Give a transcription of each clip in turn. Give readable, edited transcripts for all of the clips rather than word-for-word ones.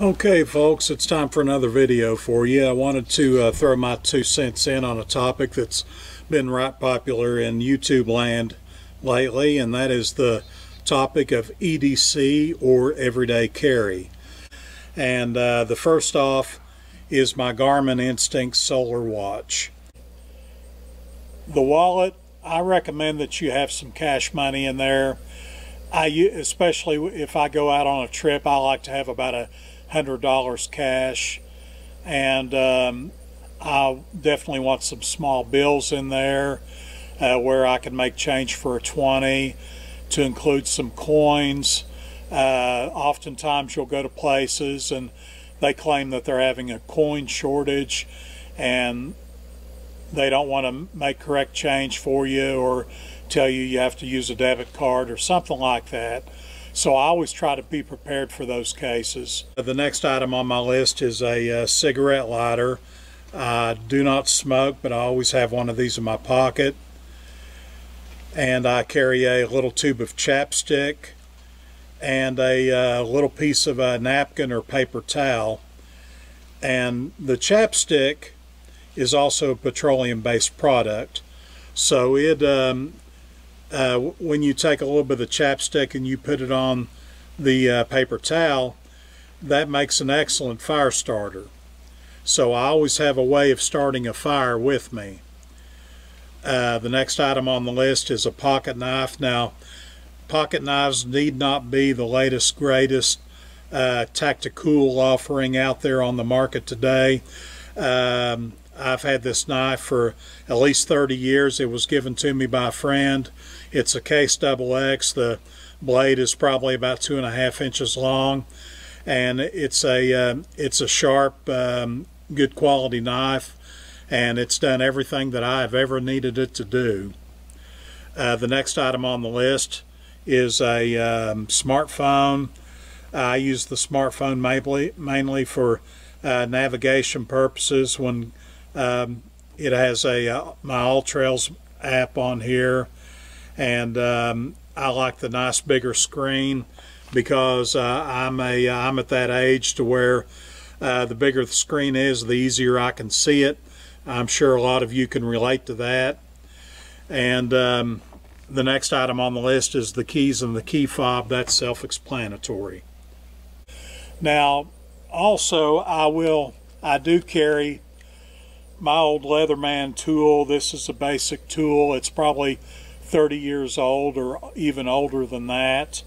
Okay folks, it's time for another video for you. I wanted to throw my 2 cents in on a topic that's been right popular in YouTube land lately, and that is the topic of EDC, or everyday carry. And the first off is my Garmin Instinct solar watch. The wallet, I recommend that you have some cash money in there. Especially if I go out on a trip, I like to have about $100 cash, and I definitely want some small bills in there where I can make change for a 20, to include some coins. Oftentimes you'll go to places and they claim that they're having a coin shortage and they don't want to make correct change for you, or tell you you have to use a debit card or something like that. So I always try to be prepared for those cases. The next item on my list is a cigarette lighter. I do not smoke, but I always have one of these in my pocket. And I carry a little tube of chapstick and a little piece of a napkin or paper towel. And the chapstick is also a petroleum-based product. So it when you take a little bit of chapstick and you put it on the paper towel, that makes an excellent fire starter. So I always have a way of starting a fire with me. The next item on the list is a pocket knife. Now, pocket knives need not be the latest, greatest tactical offering out there on the market today. I've had this knife for at least 30 years. It was given to me by a friend. It's a Case XX. The blade is probably about 2.5 inches long, and it's a sharp, good quality knife, and it's done everything that I have ever needed it to do. The next item on the list is a smartphone. I use the smartphone mainly for navigation purposes. When it has my AllTrails app on here, and I like the nice bigger screen because I'm at that age to where the bigger the screen is, the easier I can see it. I'm sure a lot of you can relate to that. And the next item on the list is the keys and the key fob. That's self-explanatory. Now, also I do carry my old Leatherman tool. This is a basic tool. It's probably 30 years old or even older than that.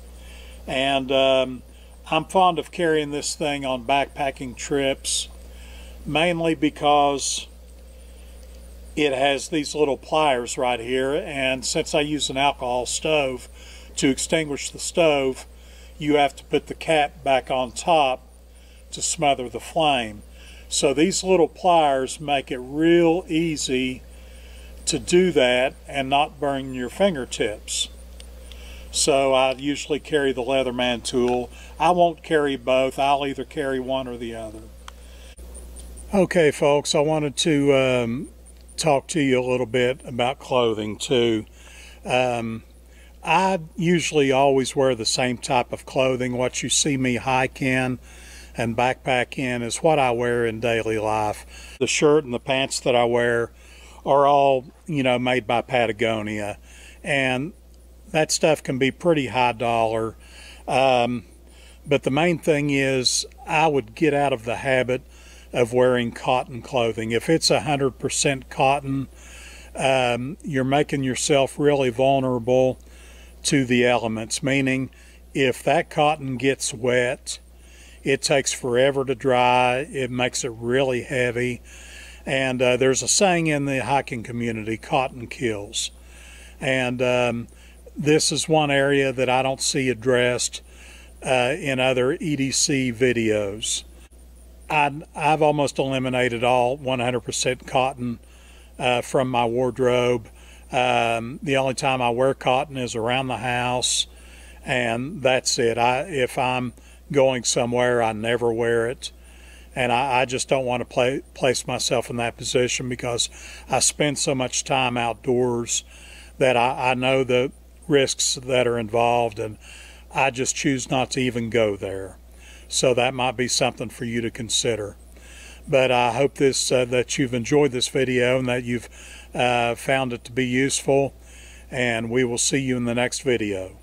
And I'm fond of carrying this thing on backpacking trips, mainly because it has these little pliers right here, and since I use an alcohol stove, to extinguish the stove, you have to put the cap back on top to smother the flame. So these little pliers make it real easy to do that and not burn your fingertips. So I usually carry the Leatherman tool. I won't carry both. I'll either carry one or the other. Okay folks, I wanted to talk to you a little bit about clothing too. I usually always wear the same type of clothing. What you see me hike in and backpack in is what I wear in daily life. The shirt and the pants that I wear are all, made by Patagonia, and that stuff can be pretty high dollar. But the main thing is I would get out of the habit of wearing cotton clothing. If it's 100% cotton, you're making yourself really vulnerable to the elements, meaning if that cotton gets wet, it takes forever to dry. It makes it really heavy. And there's a saying in the hiking community, cotton kills. And this is one area that I don't see addressed in other EDC videos. I've almost eliminated all 100% cotton from my wardrobe. The only time I wear cotton is around the house, and that's it. If I'm going somewhere, I never wear it. And I just don't want to place myself in that position, because I spend so much time outdoors that I know the risks that are involved, and I just choose not to even go there. So that might be something for you to consider. But I hope that you've enjoyed this video and that you've found it to be useful, and we will see you in the next video.